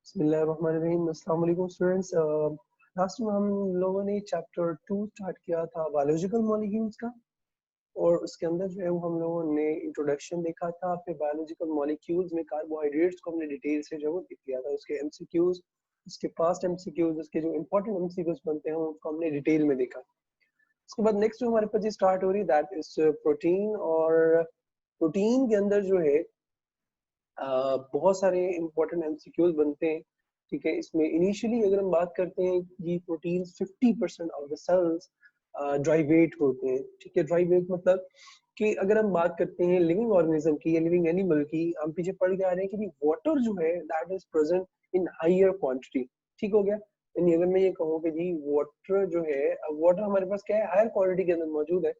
बिस्मिल्लाहिर्रहमानिर्रहीम। अस्सलाम वालेकुम स्टूडेंट्स। लास्ट में हम लोगों ने चैप्टर 2 स्टार्ट किया था बायोलॉजिकल मॉलिक्यूल्स का, और उसके अंदर जो है वो हम लोगों ने इंट्रोडक्शन देखा था। फिर बायोलॉजिकल मॉलिक्यूल्स में कार्बोहाइड्रेट्स को हमने डिटेल से जो है वो देख लिया था, उसके एमसीक्यूज, उसके पास्ट एमसीक्यूज, उसके जो इंपॉर्टेंट एमसीक्यूज बनते हैं उसको हमने डिटेल में देखा। उसके बाद नेक्स्ट जो हमारे पास ये स्टार्ट हो रही है दैट इज प्रोटीन। और प्रोटीन के अंदर जो है बहुत सारे इंपॉर्टेंट एमसीक्यूज बनते हैं। ठीक है, इसमें इनिशियली अगर हम बात करते हैं कि protein 50% of the cells dry weight होते हैं। ठीक है, ड्राई वेट मतलब कि अगर हम बात करते हैं लिविंग ऑर्गेनिज्म की या लिविंग एनिमल की, हम पीछे पढ़ के आ रहे हैं कि वाटर जो है that is present in higher quantity. ठीक हो गया, यानी अगर मैं ये कहूँ कि जी वाटर जो है, वाटर हमारे पास क्या है, हायर क्वांटिटी के अंदर मौजूद है।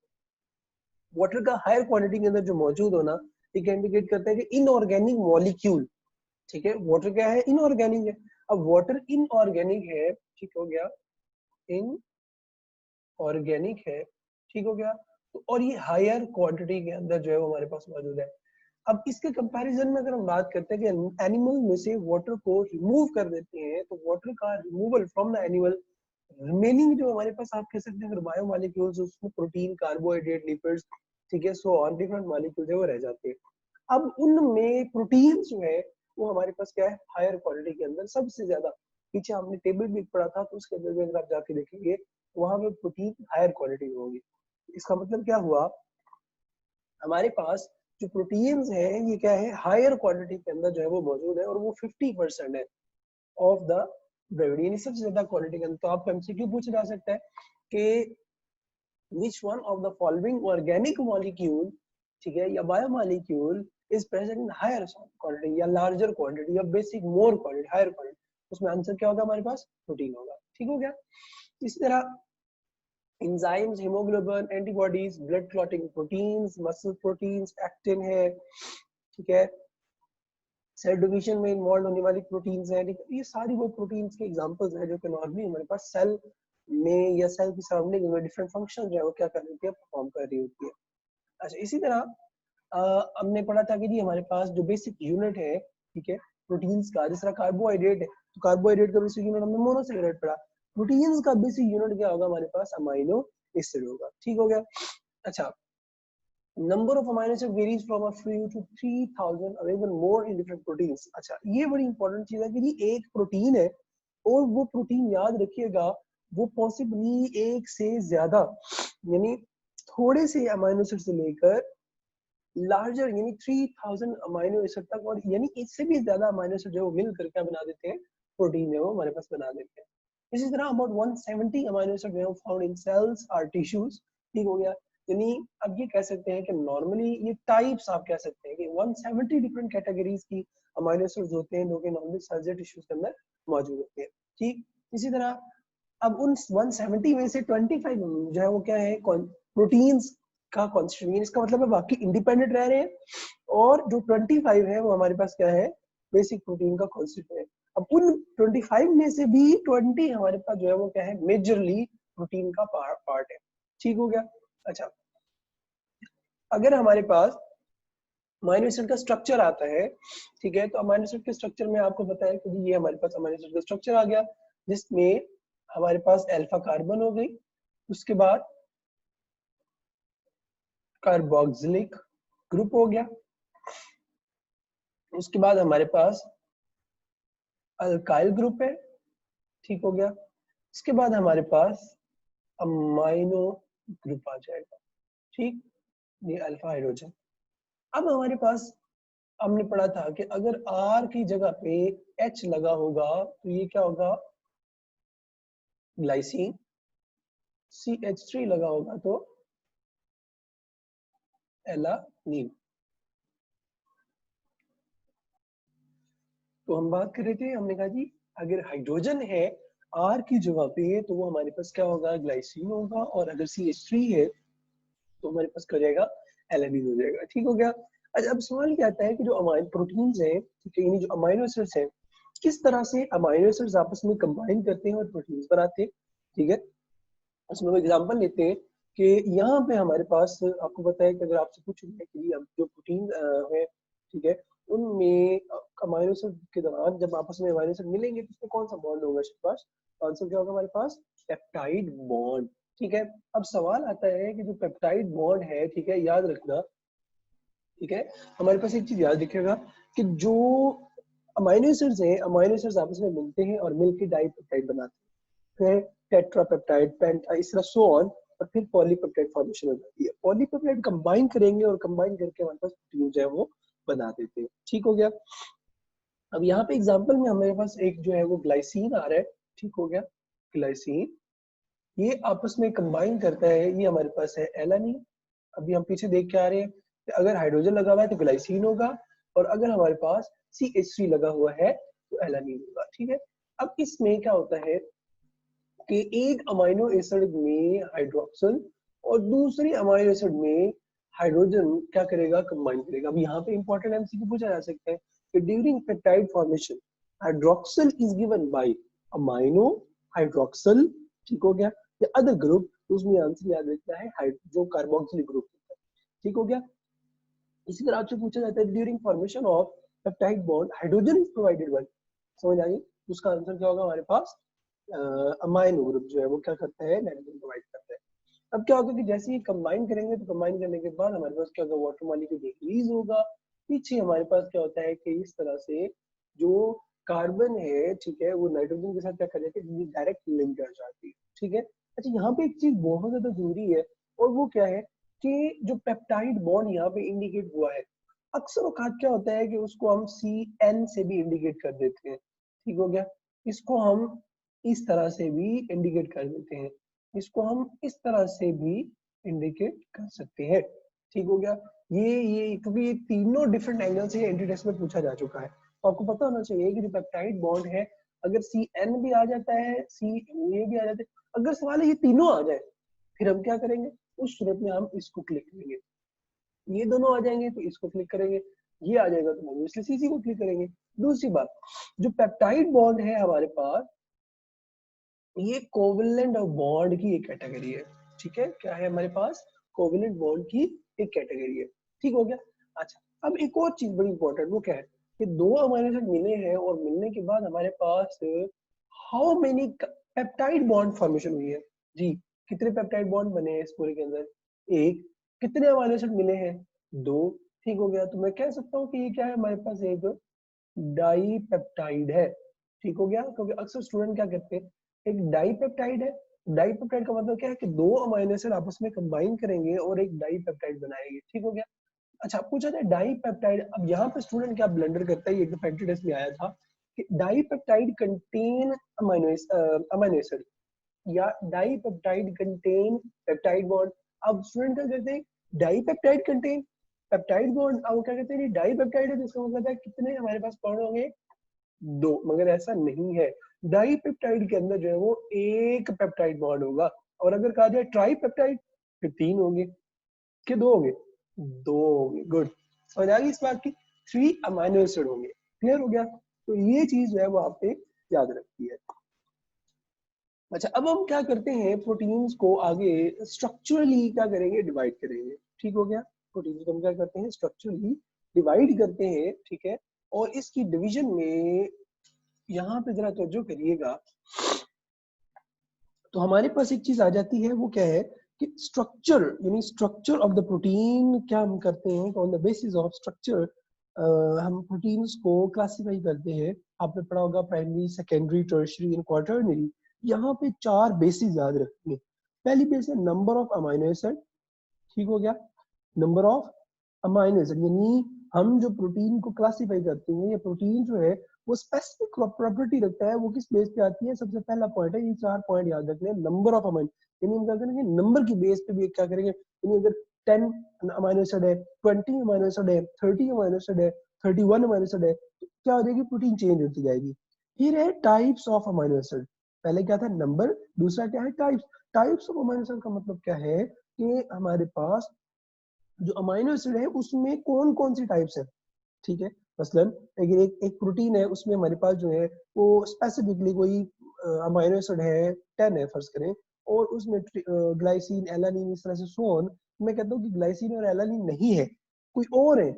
वाटर का हायर क्वांटिटी के अंदर जो मौजूद होना, ठीक है, इंडिकेट करता है कि इनऑर्गेनिक मॉलिक्यूल। ठीक है, वाटर क्या है, इनऑर्गेनिक है। अब वाटर इनऑर्गेनिक है, ठीक हो गया, इनऑर्गेनिक है, ठीक हो गया। तो और ये हायर क्वांटिटी के अंदर जो है वो हमारे पास मौजूद है। अब इसके कंपैरिजन में अगर हम बात करते हैं कि एनिमल में से वाटर को रिमूव कर देते हैं, तो वाटर का removal from the animal, remaining जो हमारे पास आप कह सकते हैं बायो मॉलिक्यूल्स, उसमें प्रोटीन, कार्बोहाइड्रेट, लिपिड्स, ठीक है, सो ऑन डिफरेंट मॉलिक्यूल्स है वो रह जाते हैं। अब उनमें प्रोटीन जो है वो हमारे पास क्या है, हायर क्वालिटी के अंदर सबसे ज्यादा। पीछे हमने टेबल भी पढ़ा था, तो उसके अंदर भी अगर आप जाके देखेंगे वहां पे प्रोटीन हायर क्वालिटी में होगी। इसका मतलब क्या हुआ, हमारे पास जो प्रोटीन्स है ये क्या है, हायर क्वालिटी के अंदर जो है वो मौजूद है, और वो 50% है ऑफ द ब्रेविड, यानी सबसे ज्यादा क्वालिटी के अंदर। तो आपको एमसीक्यू पूछा जा सकता है कि which one of the following organic molecule, ठीक है, या biomolecule is present in higher quantity या लार्जर क्वांटिटी या basic more quantity, higher quantity. उसमें आंसर क्या होगा, हमारे पास प्रोटीन होगा। ठीक हो गया। इसी तरह enzymes, haemoglobin, antibodies, blood clotting proteins, muscle proteins, actin है, ठीक है, सेल डिवीजन में इन्वॉल्व होने वाली प्रोटीन्स हैं। ये सारी वो प्रोटीन्स के एग्जांपल्स हैं जो कि नॉर्मली हमारे पास सेल में या सेल की सराउंडिंग में डिफरेंट फंक्शन जो है वो क्या कर रही होती है, परफॉर्म कर रही होती है। अच्छा, इसी तरह हमने पढ़ा था कि जी हमारे पास जो बेसिक यूनिट है, ठीक है, प्रोटीन्स का, जिस तरह कार्बोहाइड्रेट है तो कार्बोहाइड्रेट का बेसिक यूनिट हमने मोनोसैकेराइड पढ़ा। प्रोटीन्स का बेसिक यूनिट क्या होगा, हमारे पास अमाइनो एसिड होगा। ठीक हो गया। अच्छा, number of amino acid varies from a few to 3000 or even more in different proteins। अच्छा, ये बड़ी इंपॉर्टेंट चीज है कि ये एक प्रोटीन है, और वो प्रोटीन याद रखिएगा वो पॉसिबली एक से ज्यादा, यानी थोड़े से अमाइनो एसिड से लेकर लार्जर यानी 3000 अमाइनो एसिड तक, और यानी इससे भी ज्यादा अमाइनो एसिड जो मिल कर क्या बना देते हैं, प्रोटीन है वो हमारे पास बना देते हैं। इसी तरह about 170 amino acid found in cells और टिश्यूज। ठीक हो गया, यानी अब ये कह सकते हैं कि नॉर्मली ये टाइप्स आप कह सकते हैं कि 170 डिफरेंट कैटेगरीज की अमाइनो एसिड्स होते हैं जो कि नॉर्मली सेल्स या टिश्यूज के अंदर मौजूद होते हैं। ठीक, इसी तरह अब उन 170 में से 25 जो है वो क्या है, प्रोटीन्स का कॉन्स्टिट्यूएंट, इसका मतलब है बाकी इंडिपेंडेंट रह रहे हैं, और जो 25 है वो हमारे पास क्या है, बेसिक प्रोटीन का कॉन्स्टिट्यूएंट। अब उन 25 में से भी 20 हमारे पास जो है वो क्या है, मेजरली प्रोटीन का पार्ट है। ठीक हो गया। अच्छा, अगर हमारे पास अमाइनो एसिड का स्ट्रक्चर आता है, ठीक है, तो अमाइनो एसिड के स्ट्रक्चर में आपको पता है कि ये हमारे पास अमाइनो एसिड का स्ट्रक्चर आ गया, जिसमें हमारे पास अल्फा कार्बन हो गई, उसके बाद कार्बोक्सिलिक ग्रुप हो गया, उसके बाद हमारे पास अल्काइल ग्रुप है। ठीक हो गया, उसके बाद हमारे पास अमाइनो ग्रुप आ जाएगा। ठीक, ये अल्फा हाइड्रोजन। अब हमारे पास हमने पढ़ा था कि अगर R की जगह पे H लगा होगा तो ये क्या होगा, ग्लाइसिन। CH3 लगा होगा तो एलानीन। तो हम बात कर रहे थे, हमने कहा जी अगर हाइड्रोजन है R की जगह पे तो वो हमारे पास क्या होगा, ग्लाइसिन होगा, और अगर CH3 है तो हमारे पास क्या जाएगा, एलानीन हो जाएगा। ठीक हो गया। अच्छा, अब सवाल क्या आता है कि जो अमाइन प्रोटीन्स हैं, ठीक है, यानी जो अमाइनो एसिड्स हैं, किस तरह से अमाइनो एसिड्स आपस में कंबाइन करते हैं और प्रोटीन्स बनाते हैं। ठीक है, उसमें एग्जांपल लेते हैं कि यहाँ पे हमारे पास आपको पता है कि अगर आपसे पूछूंगा कि हम जो प्रोटीन है, ठीक है, उनमें अमाइनो एसिड के दौरान जब आपस में अमाइनो एसिड मिलेंगे तो उसमें कौन सा बॉन्ड होगा पास? आंसर क्या होगा हमारे पास? Peptide bond. ठीक है, अब सवाल आता है कि जो पेप्टाइड बॉन्ड है, ठीक है, याद रखना, ठीक है, हमारे पास एक चीज याद रखिएगा कि जो अमाइनो एसिड्स हैं, अमाइनो एसिड्स आपस में मिलते हैं और मिलकर डाइपेप्टाइड बनाते हैं, फिर टेट्रापेप्टाइड, पेंटा, इस तरह सो ऑन, और फिर पॉलीपेप्टाइड फॉर्मेशन हो जाती है। पॉलीपेप्टाइड कंबाइन करेंगे और कंबाइन करके हमारे पास प्रोटीन जो है वो बना देते हैं। ठीक हो गया। अब यहाँ पे एग्जांपल में हमारे पास एक जो है वो ग्लाइसिन आ रहा है। ठीक हो गया, ग्लाइसिन ये आपस में कंबाइन करता है, ये हमारे पास है एलानिन। अभी हम पीछे देख के आ रहे हैं कि अगर हाइड्रोजन लगा हुआ है तो ग्लाइसिन होगा, और अगर हमारे पास CH3 लगा हुआ है तो एलानिन होगा। ठीक है, अब इसमें क्या होता है कि एक अमाइनो एसिड में हाइड्रोक्सिल और दूसरी अमाइनो एसिड में हाइड्रोजन क्या करेगा? कंबाइन करेगा। अब यहाँ पे इंपॉर्टेंट एमसीक्यू पूछा जा सकता है कि during peptide formation hydroxyl is given by amino hydroxyl, ठीक हो गया, या अदर ग्रुप, तो उसमें आंसर याद रखना है जो कार्बोक्सिल ग्रुप होता है। ठीक हो गया। इसी तरह आपसे पूछा जाता है during formation of peptide bond hydrogen is provided by, समझ आई? उसका आंसर क्या होगा हमारे पास? अमाइनो ग्रुप जो है वो क्या करता है? नाइट्रोजन प्रोवाइड करता है। अब क्या होगा कि जैसे ही कंबाइन करेंगे तो कंबाइन करने के बाद हमारे पास क्या होगा? वाटर मॉलिक्यूल डिक्रीज होगा। पीछे हमारे पास क्या होता है कि इस तरह से जो कार्बन है, ठीक है, वो नाइट्रोजन के साथ क्या कर जाती है? डायरेक्ट लिंक कर जाती है। ठीक है। अच्छा, यहाँ पे एक चीज बहुत ज्यादा जरूरी है, और वो क्या है कि जो पेप्टाइड बॉन्ड यहाँ पे इंडिकेट हुआ है, अक्सर औकात क्या होता है कि उसको हम CN से भी इंडिकेट कर देते हैं। ठीक हो गया। इसको हम इस तरह से भी इंडिकेट कर देते हैं, इसको हम इस तरह से भी इंडिकेट कर सकते हैं। ठीक हो गया। ये क्योंकि ये तीनों डिफरेंट एंगल से एंटी टेस्ट में पूछा जा चुका है, तो आपको पता होना चाहिए कि जो पेप्टाइड बॉन्ड है, अगर CN भी आ जाता है, CA भी आ जाता है, अगर सवाल है ये तीनों आ जाए, फिर हम क्या करेंगे? उस सूरत में हम इसको क्लिक करेंगे। ये दोनों आ जाएंगे तो इसको क्लिक करेंगे, ये आ जाएगा तो ऑब्वियसली CC को क्लिक करेंगे। दूसरी बात, जो पेप्टाइड बॉन्ड है हमारे पास, ये कोवलेंट बॉन्ड की एक कैटेगरी है। ठीक है, क्या है हमारे पास? कोवलेंट बॉन्ड की एक कैटेगरी है। ठीक हो गया। अच्छा, अब एक और चीज बड़ी इंपॉर्टेंट, वो क्या है कि दो अमीनो एसिड मिले हैं और मिलने के बाद हमारे पास how many peptide bond formation हुई है जी? कितने पेप्टाइड बॉन्ड बने हैं इस पूरे के अंदर? एक। कितने अमीनो एसिड मिले हैं? दो। ठीक हो गया, तो मैं कह सकता हूँ कि ये क्या है? हमारे पास एक डाईपेप्टाइड है। ठीक हो गया, क्योंकि अक्सर स्टूडेंट क्या करते हैं, एक डाईपेप्टाइड है। डाईपेप्टाइड का मतलब क्या है कि दो अमीनो एसिड आपस में कंबाइन करेंगे और एक डाईपेप्टाइड बनाएंगे। ठीक हो गया। अच्छा, पूछा जाए डाईपेप्टाइड, अब यहाँ पे स्टूडेंट क्या ब्लंडर करता है, ये एक फैक्ट्री टेस्ट में आया था कि डाईपेप्टाइड कंटेन अमीनो एसिड या डाईपेप्टाइड कंटेन पेप्टाइड बॉन्ड। अब स्टूडेंट क्या करते हैं? डाईपेप्टाइड कंटेन पेप्टाइड बॉन्ड, अब क्या कहते हैं? डाईपेप्टाइड है तो इसका मतलब है कितने हमारे पास बॉन्ड होंगे? दो। मगर ऐसा नहीं है, डाईपेप्टाइड के अंदर जो है वो एक पेप्टाइड बॉन्ड होगा, और अगर कहा जाए ट्राईपेप्टाइड फिर तीन होंगे, कि दो होंगे? दो होंगे। गुड, समझ आ गई इस बात की? 3 अमीनो एसिड होंगे। क्लियर हो गया? तो ये चीज जो है वो आप पे याद रखती है। अच्छा, अब हम क्या करते हैं, प्रोटीन्स को आगे स्ट्रक्चरली क्या करेंगे? डिवाइड करेंगे। ठीक हो गया। प्रोटीन्स को हम क्या करते हैं? स्ट्रक्चरली डिवाइड करते हैं। ठीक है, और इसकी डिवीजन में यहाँ पे जरा तवज्जो करिएगा, तो हमारे पास एक चीज आ जाती है, वो क्या है कि स्ट्रक्चर, यानी स्ट्रक्चर ऑफ द प्रोटीन क्या हम करते हैं? On the basis of structure हम प्रोटीन्स को क्लासिफाई करते हैं। आपने पढ़ा होगा primary, secondary, tertiary and quaternary. यहाँ पे 4 बेसिस याद रखनी। पहली बेस है नंबर ऑफ अमीनो एसिड। ठीक हो गया, नंबर ऑफ अमीनो एसिड, यानी हम जो प्रोटीन को क्लासिफाई करते हैं, ये प्रोटीन जो है वो स्पेसिफिक प्रॉपर्टी रखता है, वो किस बेस पे आती है? सबसे पहला पॉइंट है, ये 4 पॉइंट याद रखने, नंबर ऑफ अमीनो, यानी हम क्या करेंगे? नंबर की बेस पे भी क्या करेंगे? यानी अगर 10 अमीनो एसिड है, 20 अमीनो एसिड है, 30 अमीनो एसिड है, 31 अमीनो एसिड है, तो क्या हो जाएगी? प्रोटीन चेंज होती जाएगी। फिर है टाइप्स ऑफ अमीनो एसिड। पहले क्या था? नंबर, दूसरा क्या है? Types. Types of amino acid का मतलब क्या है कि हमारे पास जो अमीनो एसिड है उसमें कौन कौन सी टाइप्स है। ठीक है, मसलन अगर एक प्रोटीन है, उसमें हमारे पास जो है वो स्पेसिफिकली कोई अमीनो एसिड है 10 है फर्ज करें, और उसमें ग्लाइसिन, एलानिन, इस तरह से सो ऑन, मैं कहता हूँ कि ग्लाइसिन और एलानिन नहीं है, कोई और है,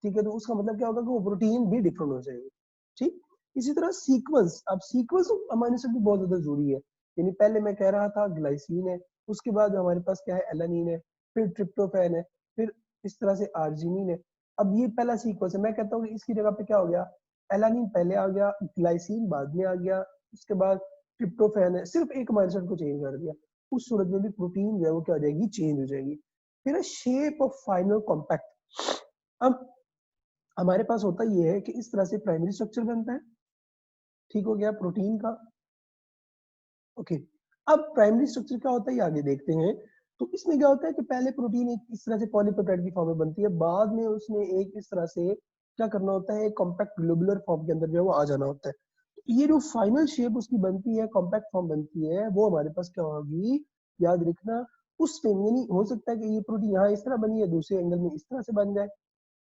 ठीक है, तो उसका मतलब क्या होगा कि वो प्रोटीन भी डिफरेंट हो जाएगी। ठीक, इसी तरह सीक्वेंस, अब सीक्वेंस अमीनो एसिड भी बहुत ज्यादा जरूरी है। यानी पहले मैं कह रहा था ग्लाइसिन है, उसके बाद हमारे पास क्या है, एलानिन है, फिर ट्रिप्टोफैन है, फिर इस तरह से आर्जिनिन है। अब ये पहला सीक्वेंस है, मैं कहता हूँ कि इसकी जगह पे क्या हो गया, एलानिन पहले आ गया, ग्लाइसिन बाद में आ गया, उसके बाद ट्रिप्टोफैन है, सिर्फ एक अमीनो एसिड को चेंज कर दिया, उस सूरत में भी प्रोटीन जो है वो क्या हो जाएगी, चेंज हो जाएगी। फिर है शेप ऑफ फाइनल कॉम्पैक्ट। अब हमारे पास होता ये है कि इस तरह से प्राइमरी स्ट्रक्चर बनता है, ठीक हो गया, प्रोटीन का। ओके, अब प्राइमरी स्ट्रक्चर क्या होता है ये आगे देखते हैं। तो इसमें क्या होता है कि पहले प्रोटीन एक इस तरह से पॉलीपेप्टाइड की फॉर्म में बनती है, बाद में उसमें एक इस तरह से क्या करना होता है, एक कॉम्पैक्ट ग्लोबुलर फॉर्म के अंदर जो है वो आ जाना होता है। ये जो फाइनल शेप उसकी बनती है, कॉम्पैक्ट फॉर्म बनती है, वो हमारे पास क्या होगी, याद रखना, उस टाइम यानी हो सकता है कि ये प्रोटीन यहाँ इस तरह बनी है, दूसरे एंगल में इस तरह से बन जाए,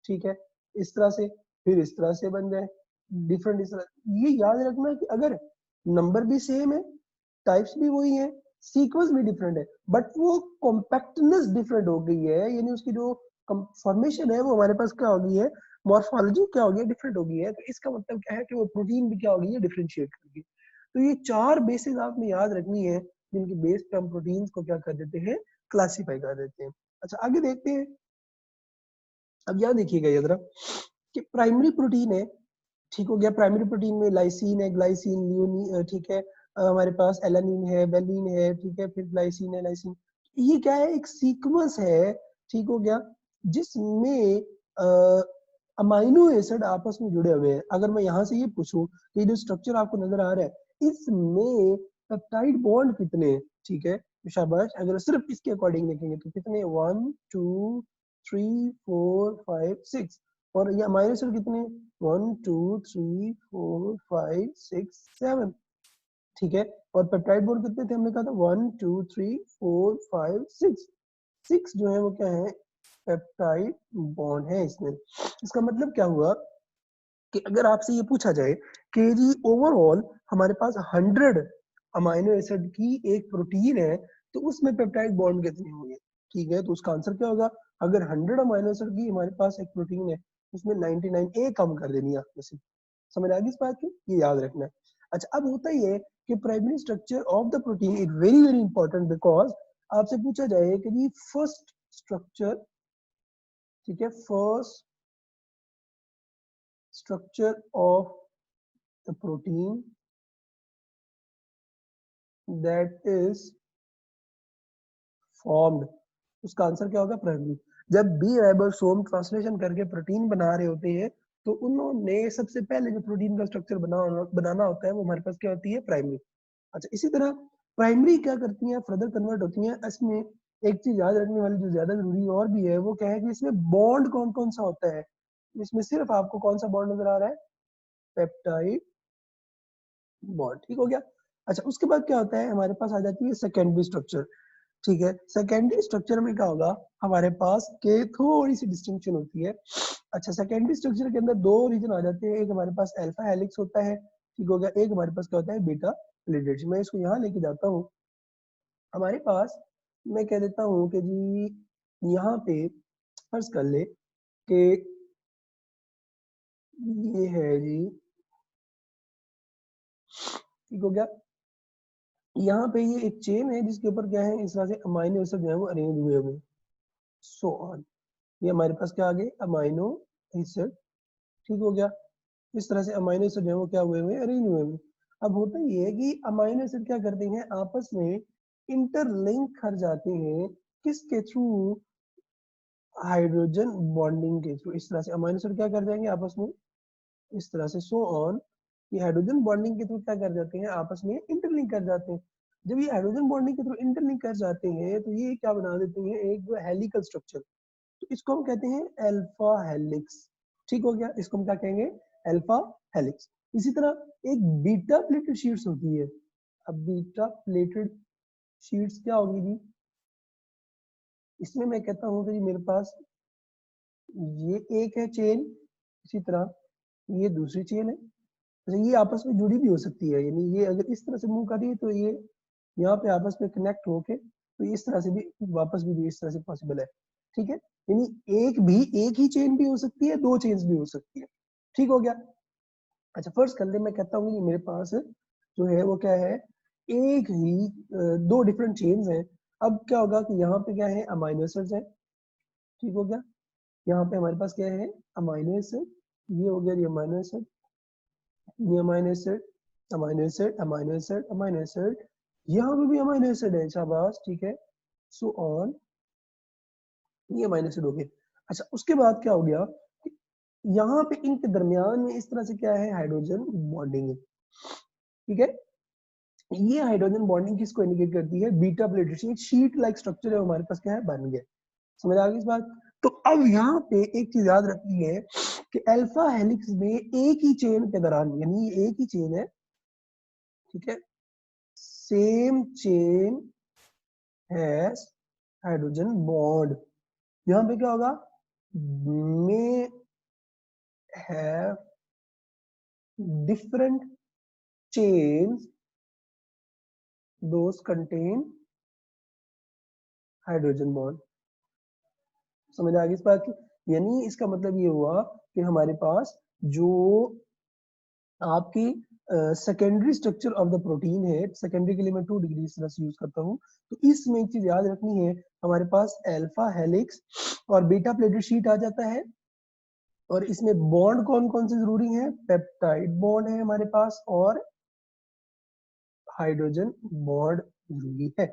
ठीक है, इस तरह से, फिर इस तरह से बन जाए, डिफरेंट इस तरह। ये याद रखना कि अगर नंबर भी सेम है, टाइप्स भी वही है, सीक्वेंस भी डिफरेंट है, बट वो कॉम्पैक्टनेस डिफरेंट हो गई है, यानी उसकी जो फॉर्मेशन है वो हमारे पास क्या हो गई है, मॉर्फोलॉजी क्या हो गई है, डिफरेंट हो गई है। तो इसका मतलब क्या है कि वो प्रोटीन भी क्या हो गई है, डिफरेंशिएट कर गई। तो ये चार बेसिस आपने याद रखनी है, जिनकी बेस पे हम प्रोटीन्स को क्या कर देते हैं, क्लासीफाई कर देते हैं। अच्छा आगे देखते हैं। अब यहाँ देखिएगा ये जरा कि प्राइमरी प्रोटीन है, ठीक हो गया, प्राइमरी प्रोटीन में लाइसिन है, ग्लाइसिन, लियोनी, ठीक है, हमारे पास एलानिन है, वेलिन है, ठीक है, फिर ग्लाइसिन है, लाइसिन। ये क्या है, एक सीक्वेंस है, ठीक हो गया, जिसमें अमाइनो एसिड आपस में जुड़े हुए हैं। अगर मैं यहाँ से ये पूछूं कि जो स्ट्रक्चर आपको नजर आ रहा है इसमें पेप्टाइड बॉन्ड कितने हैं, ठीक है, तो शाबाश, अगर सिर्फ इसके अकॉर्डिंग देखेंगे तो कितने, 1 2 3 4 5 6, और ये अमाइनो एसिड कितने, 1 2 3 4 5 6 7, ठीक है, और पेप्टाइड बॉन्ड कितने थे, हमने कहा था 1 2 3 4 5 6, 6 जो है वो क्या है, पेप्टाइड बॉन्ड है इसमें। इसका मतलब क्या हुआ कि अगर आपसे ये पूछा जाए कि जी ओवरऑल हमारे पास 100 अमाइनो एसिड की एक प्रोटीन है, तो उसमें पेप्टाइड बॉन्ड कितने होंगे, ठीक है, तो उसका आंसर क्या होगा, अगर 100 अमाइनो एसिड की हमारे पास एक प्रोटीन है, उसमें 99 ए कम कर देनी है आपने से। समझ आ गई इस बात की, ये याद रखना है। अच्छा अब होता ही है कि primary structure of the protein is very very important, because आपसे पूछा जाए कि जी फर्स्ट स्ट्रक्चर, ठीक है, first structure of the protein that is formed, उसका आंसर क्या होगा, प्राइमरी। जब बी राइबोसोम ट्रांसलेशन करके प्रोटीन बना रहे होते हैं तो उन्होंने सबसे पहले जो प्रोटीन का स्ट्रक्चर बनाना होता है वो हमारे पास क्या होती है, प्राइमरी। अच्छा इसी तरह प्राइमरी क्या करती है, फर्दर कन्वर्ट होती है। इसमें एक चीज याद रखने वाली जो ज्यादा जरूरी और भी है, वो क्या है कि इसमें बॉन्ड कौन कौन सा होता है। इसमें सिर्फ आपको कौन सा बॉन्ड नजर आ रहा है, पेप्टाइड बॉन्ड, ठीक हो गया। अच्छा उसके बाद क्या होता है, हमारे पास आ जाती है सेकेंडरी स्ट्रक्चर, ठीक है, सेकेंडरी स्ट्रक्चर में क्या होगा, हमारे पास के थोड़ी सी डिस्टिंक्शन होती है। अच्छा सेकेंडरी स्ट्रक्चर के अंदर दो रीजन आ जाते हैं, एक हमारे पास अल्फा हेलिक्स होता है, ठीक हो गया, एक हमारे पास क्या होता है, बीटा हेलिक्स। मैं इसको यहाँ लेके जाता हूँ, हमारे पास, मैं कह देता हूँ कि जी यहाँ पे फर्ज कर ले कि ये है जी, ठीक हो गया, यहाँ पे ये एक चेन है जिसके ऊपर क्या है, इस तरह से अमाइनो एसिड जो है वो अरेंज हुए हुए, सो ऑन, ये हमारे पास क्या आ गए, अमाइनो एसिड, ठीक हो गया। इस तरह से अमाइनो एसिड जो है वो क्या हुए हुए, अरेंज हुए हुए। अब होता ये है कि अमाइनो एसिड क्या करते हैं, आपस में इंटरलिंक कर जाते हैं, किसके थ्रू, हाइड्रोजन बॉन्डिंग के थ्रू। इस तरह से अमाइनो एसिड क्या कर जाएंगे आपस में, इस तरह से, सो ऑन, ये हाइड्रोजन बॉन्डिंग के थ्रू क्या कर जाते हैं, आपस में इंटरलिंक कर जाते हैं। जब ये हाइड्रोजन बॉन्डिंग के थ्रू इंटरलिंक कर जाते हैं तो ये क्या बना देते हैं, एक जो हेलिकल स्ट्रक्चर, तो इसको हम कहते हैं अल्फा हेलिक्स, ठीक हो गया, इसको हम क्या कहेंगे, अल्फा हेलिक्स। इसी तरह एक बीटा प्लेटेड शीट्स होती है। अब बीटा प्लेटेड शीट्स क्या होगी जी, इसमें मैं कहता हूँ कि मेरे पास ये एक है चेन, इसी तरह ये दूसरी चेन है। अच्छा ये आपस में जुड़ी भी हो सकती है, यानी ये अगर इस तरह से मूव कर रही है तो ये यहाँ पे आपस में कनेक्ट होके तो इस तरह से भी वापस भी इस तरह से पॉसिबल है, ठीक है। यानी एक ही चेन भी हो सकती है, दो चेन्स भी हो सकती है। ठीक हो गया। अच्छा फर्स्ट कर ले, मैं कहता हूँ कि मेरे पास जो है वो क्या है, एक ही दो डिफरेंट चेन्स हैं। अब क्या होगा कि यहाँ पे क्या है, अमाइनो एसिड्स है। ठीक हो गया। यहाँ पे हमारे पास क्या है, अमाइनो एसिड, ये हो गया ये अमाइनो एसिड, ये amino acid, amino acid, amino acid, amino acid, यहाँ पे भी अमाइनो एसिड है, शाबाश, ठीक है, सो ऑन, ये अमाइनो एसिड हो गए। अच्छा उसके बाद क्या हो गया, यहाँ पे इनके दरमियान में इस तरह से क्या है, हाइड्रोजन बॉन्डिंग है। ठीक है, ये हाइड्रोजन बॉन्डिंग किसको इंडिकेट करती है, beta pleated sheet like structure है हमारे पास क्या है, बन गया। समझ आ गई इस बात। तो अब यहाँ पे एक चीज याद रखनी है कि अल्फा हेलिक्स में एक ही चेन के दौरान, यानी एक ही चेन है, ठीक है, same chain has hydrogen bond, यहाँ पे क्या होगा, may have different chains those contain hydrogen bond. समझ आ गई इस बात की, यानी इसका मतलब ये हुआ कि हमारे पास जो आपकी secondary structure of the protein है, सेकेंडरी के लिए मैं 2 डिग्री इस तरह से यूज करता हूँ, तो इसमें एक चीज याद रखनी है, हमारे पास अल्फा हेलिक्स और बीटा प्लेटेड शीट आ जाता है, और इसमें बॉन्ड कौन कौन से जरूरी है, पेप्टाइड बॉन्ड है हमारे पास और हाइड्रोजन बॉन्ड जरूरी है,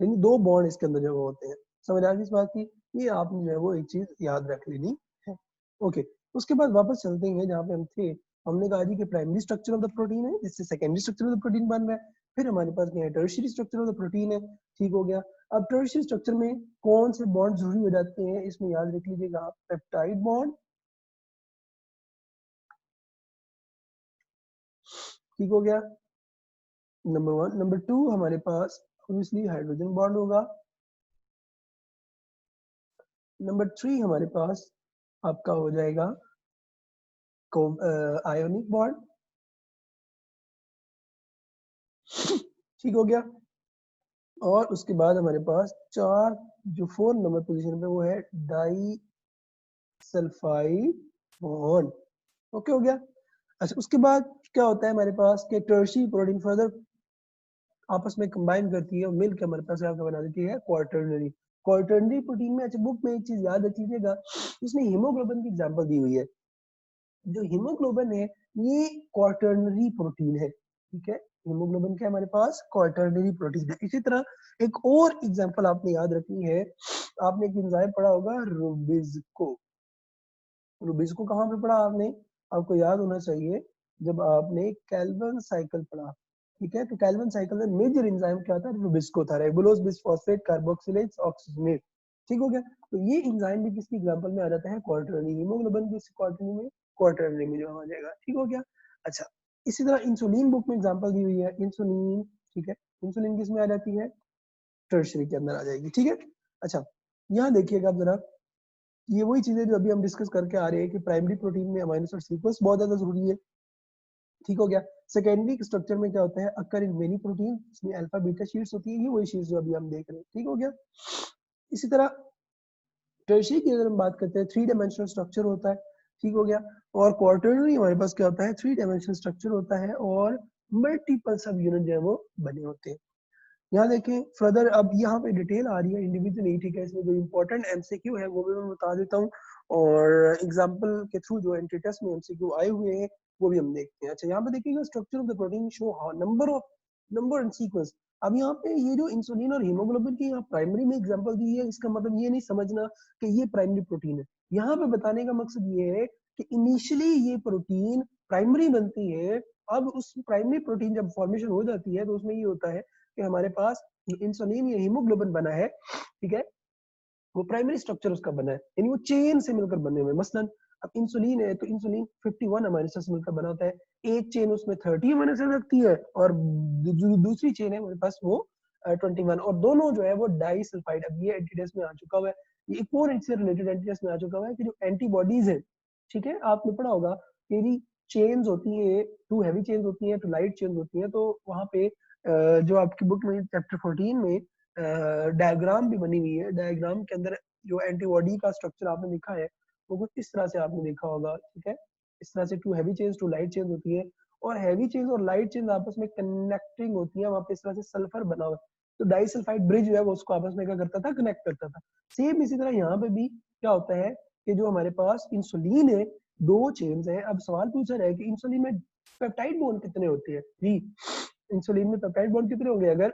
यानी दो बॉन्ड इसके अंदर जो होते हैं। समझ आ गई इस बात की, ये आपने जो है वो एक चीज याद रख लेनी है। ओके, उसके बाद वापस चलते हैं जहाँ पे हम थे। हमने कहा जी कि primary structure of the protein है, जिससे secondary structure of the protein बन रहा है, फिर हमारे पास क्या है, tertiary structure of the protein है। ठीक हो गया। अब टर्शियरी स्ट्रक्चर में कौन से बॉन्ड जरूरी हो जाते हैं, इसमें याद रख लीजिएगा आप, पेप्टाइड बॉन्ड, ठीक हो गया, नंबर 1। नंबर 2 हमारे पास ऑब्वियसली हाइड्रोजन बॉन्ड होगा। नंबर 3 हमारे पास आपका हो जाएगा आयोनिक बॉन्ड। ठीक हो गया। और उसके बाद हमारे पास चार, जो 4 नंबर पोजीशन पे वो है डाई सल्फाइड बॉन्ड। ओके हो गया। अच्छा उसके बाद क्या होता है हमारे पास कि टर्शियरी प्रोटीन फर्दर आपस में कंबाइन करती है और मिलकर हमारे पास आपका बना देती है क्वार्टरनरी। क्वार्टरनरी प्रोटीन में, अच्छा बुक में एक चीज याद रख लीजिएगा, इसमें हीमोग्लोबिन की एग्जांपल दी हुई है। जो हीमोग्लोबिन है ये क्वार्टरनरी प्रोटीन है। ठीक है, हीमोग्लोबिन क्या हमारे पास, क्वार्टरनरी प्रोटीन है। इसी तरह एक और एग्जांपल आपने याद रखनी है, आपने एक एंजाइम पढ़ा होगा रुबिस्को। रुबिस्को कहाँ पे पढ़ा आपने, आपको याद होना चाहिए जब आपने कैल्विन साइकिल पढ़ा। ठीक है, तो कैल्विन साइकिल में मेजर एंजाइम क्या था, रुबिस्को था, रेगुलोज बिसफॉस्फेट कार्बोक्सिलेज ऑक्सीजनेट। ठीक हो गया। तो ये एंजाइम भी किसकी एग्जांपल में आ जाता है, क्वार्टरनरी, हीमोग्लोबिन की क्वार्टरनरी में, क्वार्टरनरी में जो आ जाएगा। ठीक हो गया। अच्छा इसी तरह इंसुलिन बुक में एग्जांपल दी हुई है, इंसुलिन, ठीक है, इंसुलिन किस में आ जाती है, टर्शियरी के अंदर आ जाएगी। ठीक है। अच्छा यहाँ देखिएगा आप जरा, ये वही चीजें जो अभी हम डिस्कस करके आ रहे हैं कि प्राइमरी प्रोटीन में अमीनो एसिड सीक्वेंस बहुत ज्यादा जरूरी है। ठीक हो गया। सेकेंडरी स्ट्रक्चर में क्या होता है, अकर इन मेनी प्रोटीन, इसमें अल्फा बीटा शीट्स होती है, ये वही शीट्स जो अभी हम देख रहे हैं। ठीक हो गया। इसी तरह टर्शियरी की अगर हम बात करते हैं, 3 डायमेंशनल स्ट्रक्चर होता है। ठीक हो गया। और क्वार्टरनरी हमारे पास क्या होता है, 3 डायमेंशनल स्ट्रक्चर होता है और मल्टीपल सब यूनिट जो है वो बने होते हैं। यहाँ देखें फर्दर, अब यहाँ पे डिटेल आ रही है इंडिविजुअली। ठीक है, इसमें जो इंपॉर्टेंट एमसीक्यू है वो भी मैं बता देता हूँ, और एग्जांपल के थ्रू जो एंट्री टेस्ट में एमसीक्यू आए हुए हैं वो भी हम देखते हैं। अच्छा यहाँ पे देखिएगा, structure of the protein show number and sequence. अब यहाँ पे ये जो इंसुलिन और हीमोग्लोबिन की यहाँ प्राइमरी में एग्जांपल दी है, इसका मतलब ये नहीं समझना कि ये प्राइमरी प्रोटीन है। यहाँ पे बताने का मकसद ये है कि इनिशियली ये प्रोटीन प्राइमरी बनती है। अब उस प्राइमरी प्रोटीन जब फॉर्मेशन हो जाती है तो उसमें ये होता है कि हमारे पास इंसुलिन या हीमोग्लोबिन बना है। ठीक है, वो प्राइमरी स्ट्रक्चर उसका बना है, यानी वो चेन से मिलकर बने हुए। मसलन अब इंसुलिन है तो इंसुलिन 51 अमीनो एसिड से मिलकर बना होता है, एक चेन उसमें 30 अमीनो एसिड रखती है और दूसरी चेन है हमारे पास वो 21, और दोनों जो है वो डाई सल्फाइड। अब ये एंटीटेस्ट में आ चुका हुआ है, ये एक और इससे रिलेटेड एंटीटेस्ट में आ चुका हुआ है कि जो एंटीबॉडीज है, ठीक है, आपने पढ़ा होगा यदि चेन्स होती है, 2 हैवी चेन्स होती है, 2 लाइट चेन्स होती है, तो वहां पे जो आपकी बुक में चैप्टर 14 में डायग्राम भी बनी हुई है, डायग्राम के अंदर जो एंटीबॉडी का स्ट्रक्चर आपने देखा है वो कुछ इस तरह से आपने देखा होगा, ठीक है। इस तरह से two heavy chains two light chains होती है, और हैवी चेन्स और लाइट चेन्स आपस में कनेक्टिंग होती है, वहां पे इस तरह से सल्फर बना हुआ है, तो डाइसल्फाइड ब्रिज जो है वो उसको आपस में क्या करता था, कनेक्ट करता था। सेम इसी तरह यहाँ पे भी क्या होता है कि जो हमारे पास इंसुलिन है, दो चेन्स है। अब सवाल पूछा रहा है कि इंसुलिन में पेप्टाइड बॉन्ड कितने होते हैं जी, इंसुलिन में पेप्टाइड बॉन्ड कितने होंगे, अगर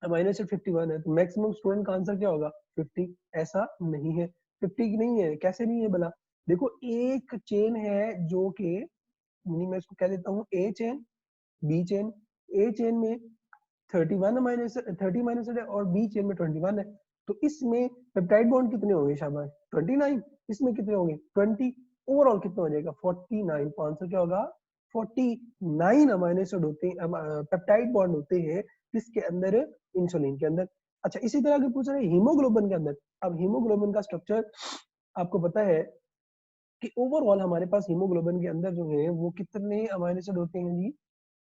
अमीनो एसिड 51 है तो मैक्सिमम स्टूडेंट का आंसर क्या होगा, 50। ऐसा नहीं है, 50 की नहीं है, कैसे नहीं है भला, देखो एक चेन है जो कि मैं इसको कह देता हूँ ए चेन, बी चेन। ए चेन में 31 अमीनो एसिड 30 अमीनो एसिड है और बी चेन में 21 है, तो इसमें पेप्टाइड बॉन्ड कितने होंगे शाबाश, 29। इसमें कितने होंगे, 20। ओवरऑल कितना हो जाएगा, 49। तो आंसर क्या होगा, 49 अमीनो एसिड होते हैं, पेप्टाइड बॉन्ड होते हैं किसके अंदर, इंसुलिन के अंदर। अच्छा इसी तरह के पूछ रहे हैं हीमोग्लोबिन के अंदर। अब हीमोग्लोबिन का स्ट्रक्चर आपको पता है कि ओवरऑल हमारे पास हीमोग्लोबिन के अंदर जो है वो कितने अमीनो एसिड होते हैं जी,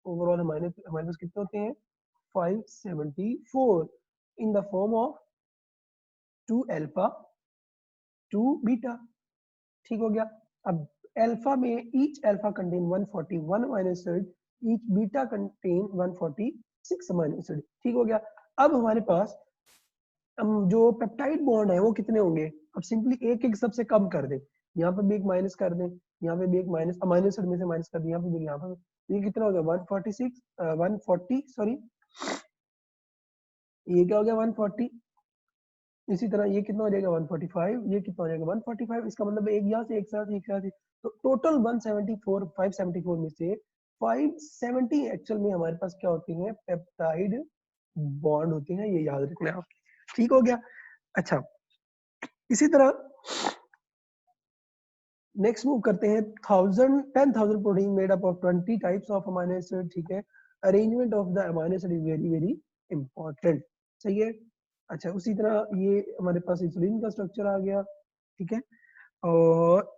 ओवरऑल हमारे हमारे पास कितने होते हैं, 574 in the form of 2 alpha 2 beta, ठीक हो गया। अब अल्फा में each alpha contain 141 amino acid, each beta contain 146 amino acid, ठीक हो गया। अब हमारे पास जो पेप्टाइड बॉन्ड है वो कितने होंगे, अब सिंपली एक एक सबसे कम कर दें, यहाँ पे भी एक माइनस कर दें, यहाँ पे भी एक माइनस, अमीनो एसिड में से माइनस कर दें, यहाँ पे भी, यहाँ पे भी। ये कितना हो गया 146 140 सॉरी, ये क्या हो गया 140। इसी तरह ये कितना हो जाएगा 145, ये कितना हो जाएगा 145। इसका मतलब एक यहाँ से एक साथ एक साथ, तो टोटल 174 574 में से 570 एक्चुअल में हमारे पास क्या होती है, पेप्टाइड बॉन्ड होते हैं, ये याद रखना है आप, ठीक हो गया। अच्छा इसी तरह नेक्स्ट मूव करते हैं, 10,000 protein made up of 20 types of amino acid, ठीक है। Arrangement of the amino acid is very very important, सही है। अच्छा उसी तरह ये हमारे पास इंसुलिन का स्ट्रक्चर आ गया, ठीक है। और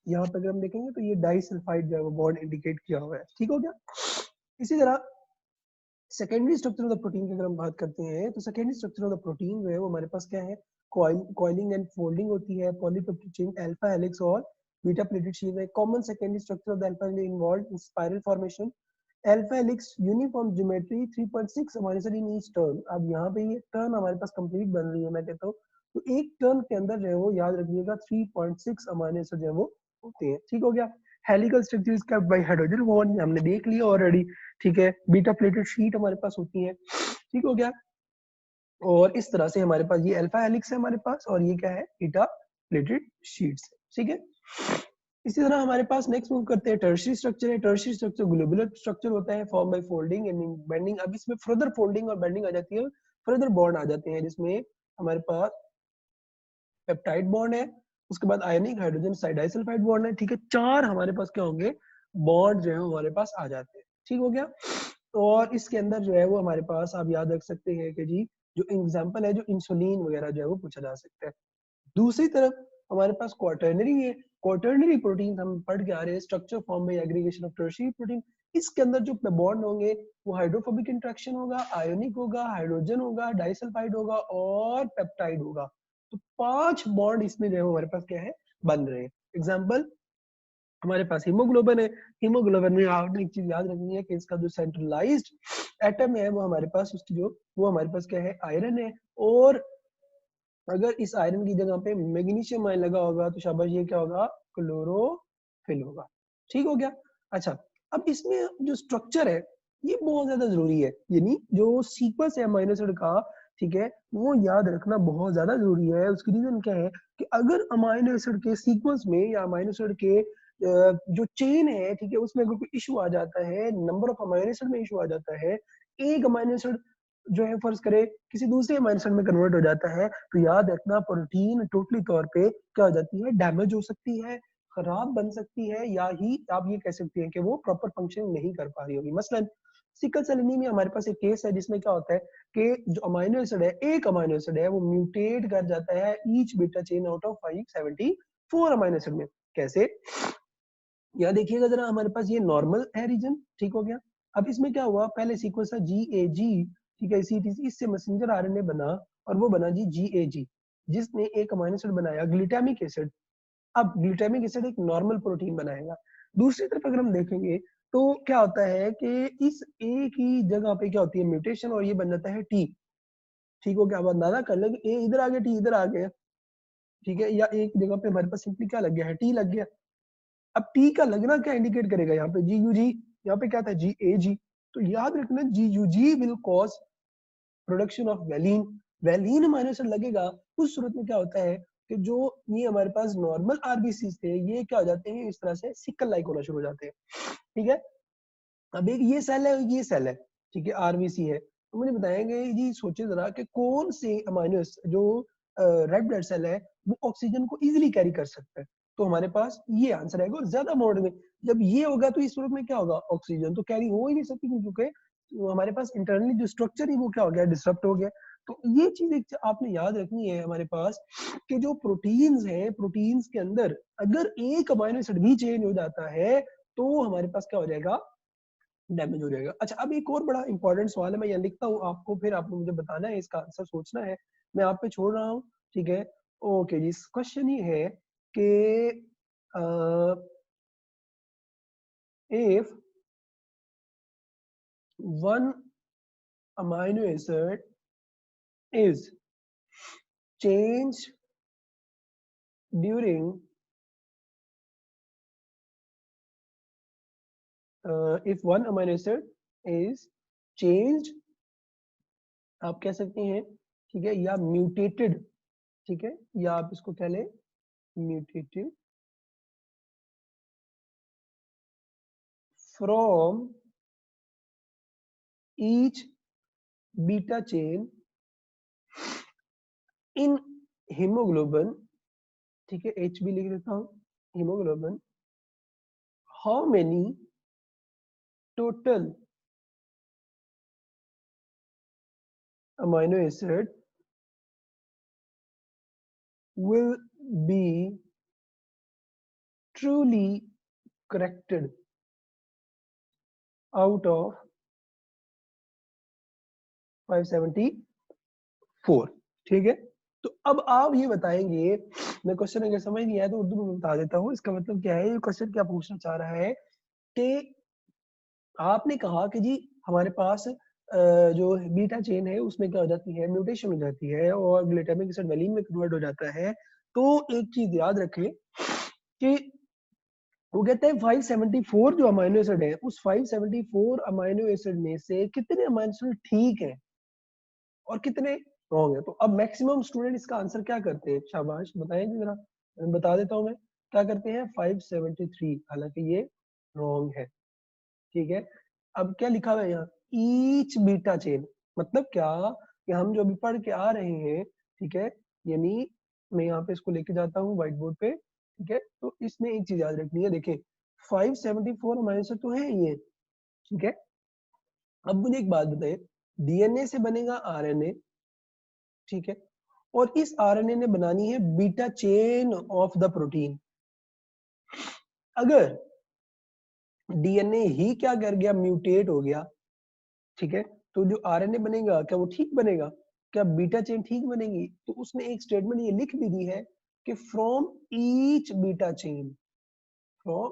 यहाँ पे अगर हम देखेंगे तो ये डाइसल्फाइड जो है वो बॉन्ड इंडिकेट किया हुआ है, ठीक हो गया। इसी तरह secondary structure of the protein की अगर हम बात करते हैं तो secondary structure of the protein जो है वो हमारे पास क्या है, कॉइलिंग एंड फोल्डिंग होती है, पॉलीपेप्टिड चेन, अल्फा हेलिक्स और बीटा प्लेटेड शीट है। Common secondary structure of the alpha helix involve in spiral formation, alpha helix uniform geometry 3.6 amino acid in each turn. अब यहाँ पे ये टर्न हमारे पास कंप्लीट बन रही है, मैं कहता हूँ तो एक टर्न के अंदर जो है वो याद रखिएगा 3.6 अमीनो एसिड जो है वो होते हैं, ठीक हो गया। Helical structure is kept bye hydrogen bond, हमने देख लिया ऑलरेडी, ठीक है। बीटा प्लेटेड शीट हमारे पास होती है, ठीक हो गया। और इस तरह से हमारे पास ये अल्फा हेलिक्स है हमारे पास, और ये क्या है, बीटा प्लेटेड शीट्स, ठीक है। इसी तरह हमारे पास नेक्स्ट मूव करते हैं, टर्शियरी स्ट्रक्चर है। टर्शियरी स्ट्रक्चर ग्लोबुलर स्ट्रक्चर होता है, form by folding and bending. अब इसमें फर्दर फोल्डिंग और बेंडिंग आ जाती है, फर्दर बॉन्ड आ जाते हैं, जिसमें हमारे पास पेप्टाइड बॉन्ड है, उसके बाद आयनिक हाइड्रोजन डाइसल्फाइड बॉन्ड है, ठीक है। चार हमारे पास क्या होंगे, बॉन्ड जो है हमारे पास आ जाते हैं, ठीक हो गया। और इसके अंदर जो है वो हमारे पास आप याद रख सकते हैं कि जी जो एग्जांपल है, जो इंसुलिन वगैरह जो है वो पूछा जा सकता है। दूसरी तरफ हमारे पास क्वाटर्नरी है, क्वाटर्नरी प्रोटीन हम पढ़ के आ रहे हैं, structure form by aggregation of tertiary protein. इसके अंदर जो बॉन्ड होंगे वो हाइड्रोफोबिक इंटरेक्शन होगा, आयोनिक होगा, हाइड्रोजन होगा, डाइसल्फाइड होगा और पेप्टाइड होगा। तो 5 बॉन्ड इसमें जो है हमारे पास क्या है, बन रहे हैं। एग्जाम्पल हमारे पास हीमोग्लोबिन है, हीमोग्लोबिन में आपने एक चीज याद रखनी है कि इसका जो सेंट्रलाइज्ड एटम है वो हमारे पास उसकी जो वो हमारे पास क्या है, आयरन है। और अगर इस आयरन की जगह पे मैग्नीशियम आयन लगा होगा तो शाबाश ये क्या होगा, क्लोरोफिल होगा, ठीक हो गया। अच्छा अब इसमें जो स्ट्रक्चर है ये बहुत ज्यादा जरूरी है, यानी जो सीक्वेंस है अमीनो एसिड का, ठीक है, वो याद रखना बहुत ज्यादा जरूरी है। उसकी रीजन क्या है कि अगर अमीनो एसिड के सीक्वेंस में या अमीनो एसिड के जो चेन है, ठीक है, उसमें अगर कोई इशू आ जाता है, नंबर ऑफ अमीनो एसिड में इशू आ जाता है, एक अमीनो एसिड जो है फर्ज करे किसी दूसरे अमीनो एसिड में कन्वर्ट हो जाता है, तो याद रखना प्रोटीन टोटली तौर पे क्या हो जाती है, डैमेज हो सकती है, खराब बन सकती है, या ही आप ये कह सकते हैं कि वो प्रॉपर फंक्शन नहीं कर पा रही होगी। मसलन सिकल सेल एनीमिया हमारे पास एक केस है जिसमें क्या होता है कि जो अमीनो एसिड है, एक अमीनो एसिड है वो म्यूटेट कर जाता है each beta chain out of 574 amino acid में। कैसे, यहाँ देखिएगा जरा, हमारे पास ये नॉर्मल है रीजन, ठीक हो गया। अब इसमें क्या हुआ, पहले सीक्वेंस था GAG, ठीक है, इसी इससे मैसेंजर आरएनए बना और वो बना जी GAG। जिसने एक अमीनो एसिड बनाया ग्लूटामिक एसिड। अब ग्लूटामिक एसिड एक नॉर्मल प्रोटीन बनाएगा। दूसरी तरफ अगर हम देखेंगे तो क्या होता है कि इस एक ही जगह पे क्या होती है म्यूटेशन, और ये बन जाता है टी। ठीक हो गया, अब अंदाजा कर लें कि ए इधर आ गया, टी इधर आ गया, ठीक है, या एक जगह पे हमारे पास सिंपली क्या लग गया है, टी लग गया। अब टी का लगना क्या इंडिकेट करेगा, यहाँ पे जी यू जी, यहाँ पे क्या था जी ए जी। तो याद रखना G U G will cause production of valine. Valine amino acid लगेगा, उस सूरत में क्या होता है कि जो ये हमारे पास नॉर्मल आरबीसी थे ये क्या हो जाते हैं, इस तरह से सिकल लाइक होना शुरू हो जाते हैं। ठीक है, अब एक ये सेल है, ये सेल है, ठीक है, आरबीसी है। तो मुझे बताएंगे जी, सोचिए जरा कि कौन से अमीनो जो रेड ब्लड सेल है वो ऑक्सीजन को इजीली कैरी कर सकता है। तो हमारे पास ये आंसर आएगा, और ज्यादा अमाउंट में जब ये होगा तो इस सूरत में क्या होगा, ऑक्सीजन तो कैरी हो ही नहीं सकती, क्योंकि तो हमारे पास इंटरनली जो स्ट्रक्चर है वो क्या हो गया, डिस्टर्ब हो गया। तो ये चीज एक आपने याद रखनी है हमारे पास कि जो प्रोटीन्स हैं, प्रोटीन्स के अंदर अगर एक अमीनो एसिड भी चेंज हो जाता है तो हमारे पास क्या हो जाएगा, डैमेज हो जाएगा। अच्छा, अब एक और बड़ा इंपॉर्टेंट सवाल है, मैं यहाँ लिखता हूँ आपको, फिर आपको मुझे बताना है, इसका आंसर सोचना है। मैं आप पे छोड़ रहा हूँ, ठीक है। ओके जी, क्वेश्चन ये है कि if one amino acid is changed during if one amino acid is changed, आप कह सकते हैं, ठीक है, या म्यूटेटेड, ठीक है, या आप इसको कह लें mutated from each beta chain in hemoglobin, ठीक है, H भी लिख देता हूं, hemoglobin, how many total amino acid will be truly corrected out of 574, ठीक है। तो अब आप ये बताएंगे, मैं क्वेश्चन अगर समझ नहीं आया तो उर्दू में बता देता हूँ, इसका मतलब क्या है, ये क्वेश्चन क्या पूछना चाह रहा है कि आपने कहा कि जी हमारे पास जो बीटा चेन है उसमें क्या हो जाती है, म्यूटेशन हो जाती है और ग्लूटामिक एसिड वेलिन में कन्वर्ट हो जाता है। तो एक चीज याद रखें कि वो कहते हैं 574 जो अमाइनो एसिड है, उस 574 अमाइनो एसिड में से कितने अमाइनो एसिड ठीक है और कितने रॉन्ग है। तो अब मैक्सिमम स्टूडेंट इसका आंसर क्या करते हैं, शाबाश बताएं जरा, मैं बता देता हूं मैं क्या करते हैं, 573, हालांकि ये रॉन्ग है, ठीक है। अब क्या लिखा हुआ है यहाँ, ईच बीटा चेन, मतलब क्या कि हम जो अभी पढ़ के आ रहे हैं, ठीक है, यानी मैं यहाँ पे इसको लेके जाता हूँ व्हाइट बोर्ड पे, ठीक है। तो इसमें एक चीज याद रखनी है, देखें 574 हमारे से तो है ये, ठीक है। अब मुझे एक बात बताइए, डीएनए से बनेगा आरएनए, ठीक है, और इस आरएनए ने बनानी है beta chain of the protein. अगर डीएनए ही क्या कर गया, म्यूटेट हो गया, ठीक है, तो जो आरएनए बनेगा क्या वो ठीक बनेगा, क्या बीटा चेन ठीक बनेगी। तो उसने एक स्टेटमेंट ये लिख भी दी है कि from each beta chain, from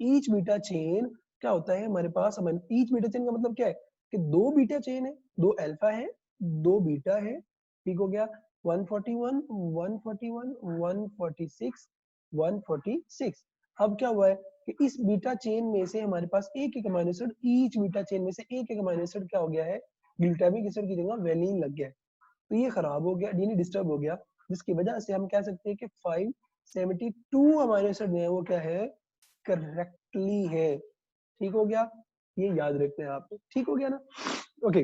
each beta chain क्या होता है हमारे पास, ईच बीटा चेन का मतलब क्या है कि दो बीटा चेन है, दो अल्फा है, दो बीटा है, ठीक हो गया, 141 141 146 146। अब क्या हुआ है कि इस बीटा चेन में से हमारे पास एक एक amino acid, each beta chain में से एक एक अमीनो एसिड क्या हो गया है, ग्लूटामिक एसिड की जगह वेलिन लग गया है। तो ये खराब हो गया, डीएनए डिस्टर्ब हो गया, जिसकी वजह से हम कह सकते हैं कि 572 अमीनो एसिड है वो क्या है, करेक्टली है, ठीक हो गया। ये याद रखते हैं आप, ठीक हो गया ना। ओके,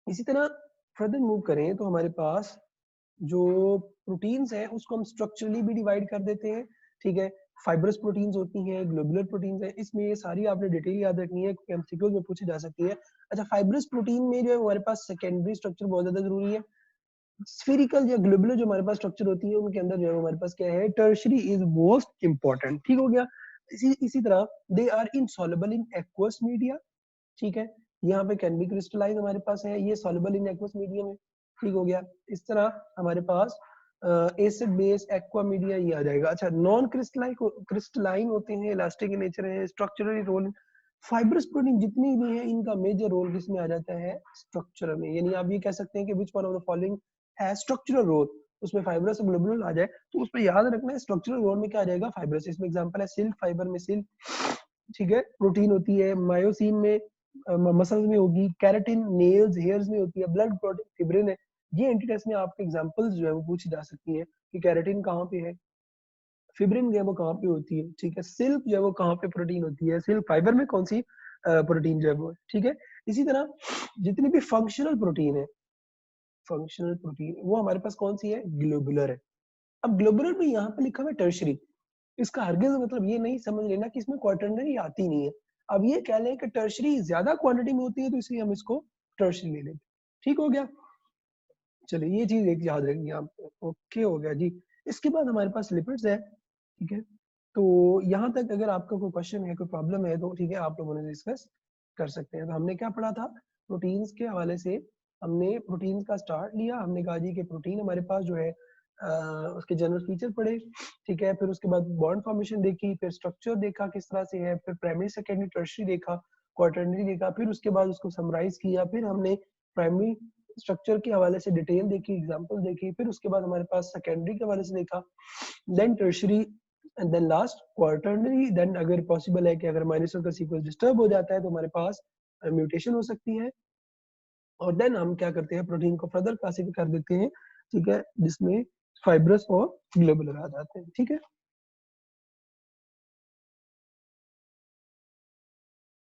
इसी तरह फर्दर मूव करें तो हमारे पास जो प्रोटीन्स है उसको हम स्ट्रक्चरली भी डिवाइड कर देते हैं, ठीक है। फाइब्रस प्रोटीन्स होती हैं, ग्लोबुलर प्रोटीन्स है, इसमें ये सारी आपने डिटेल याद रखनी है क्योंकि एमसीक्यू में पूछी जा सकती है। अच्छा, फाइब्रस प्रोटीन में जो है हमारे पास सेकेंडरी स्ट्रक्चर बहुत ज्यादा जरूरी है। स्फेरिकल या ग्लोबुलर जो हमारे पास स्ट्रक्चर होती है उनके अंदर जो है हमारे पास क्या है, टर्शरी इज मोस्ट इंपॉर्टेंट, ठीक हो गया। इसी तरह they are insoluble in aqueous media, ठीक है, यहाँ पे कैन बी क्रिस्टलाइज हमारे पास है, ये सॉल्युबल इन एक्वस मीडियम है, ठीक हो गया। इस तरह हमारे पास एसिड बेस एक्वा मीडिया ये आ जाएगा। अच्छा, नॉन क्रिस्टलाइन होते हैं, इलास्टिक इन नेचर है, स्ट्रक्चरल रोल फाइब्रस प्रोटीन जितनी भी है इनका मेजर रोल किसमें आ जाता है, स्ट्रक्चर में। यानी आप ये कह सकते हैं कि which one of the following has structural role, उसमें फाइब्रस और ग्लोबुलर आ जाए तो उसमें याद रखना है स्ट्रक्चरल रोल में क्या आ जाएगा, फाइब्रस। इसमें एग्जांपल है सिल्क फाइबर में सिल्क, ठीक है, प्रोटीन होती है। मायोसिन में मसल्स में होगी, केराटिन नेल्स हेयर्स में होती है, ब्लड प्रोटीन फिब्रिन है। ये एंटिटेस्ट में आपके एग्जांपल्स जो है वो पूछी जा सकती है कि केराटिन कहाँ पे है, फिब्रिन जो है वो कहाँ पे होती है, ठीक है, सिल्क जो है वो कहाँ पे प्रोटीन होती है, सिल्क फाइबर में कौन सी प्रोटीन जो है वो, ठीक है। इसी तरह जितनी भी फंक्शनल प्रोटीन है, फंक्शनल प्रोटीन वो हमारे पास कौन सी है, ग्लोबुलर है। अब ग्लोबुलर में यहाँ पे लिखा हुआ है टर्शरी, इसका हरगिज मतलब ये नहीं समझ लेना कि इसमें क्वार्टरनरी आती नहीं है। अब ये कह लें कि टर्शरी ज्यादा क्वांटिटी में होती है तो इसलिए हम इसको टर्शरी ले लेंगे, ठीक हो गया। चलिए ये चीज एक याद रखिए आप, ओके हो गया जी। इसके बाद हमारे पास लिपिड्स है, ठीक है। तो यहाँ तक अगर आपका कोई क्वेश्चन है, कोई प्रॉब्लम है तो ठीक है, आप लोगों ने डिस्कस कर सकते हैं। तो हमने क्या पढ़ा था, प्रोटीन्स के हवाले से हमने प्रोटीन्स का स्टार्ट लिया। हमने कहा जी कि प्रोटीन हमारे पास जो है उसके जनरल फीचर पढ़े, ठीक है। फिर उसके बाद बॉन्ड फॉर्मेशन देखी, फिर स्ट्रक्चर देखा किस तरह से है, फिर प्राइमरी सेकेंडरी टर्शरी देखा, क्वार्टरनरी देखा, फिर उसके बाद उसको समराइज किया, फिर हमने प्राइमरी स्ट्रक्चर के हवाले से डिटेल देखी, एग्जांपल देखी, फिर उसके बाद हमारे पास सेकेंडरी के हवाले से देखा, then tertiary and then last quaternary. Then अगर पॉसिबल है कि अगर माइनस का सीक्वेंस डिस्टर्ब हो जाता है तो हमारे पास म्यूटेशन हो सकती है, और देन हम क्या करते हैं, प्रोटीन को फर्दर क्लासिफाई कर देते हैं, ठीक है, जिसमें फाइब्रस और ग्लोबुलर आ जाते हैं, ठीक है।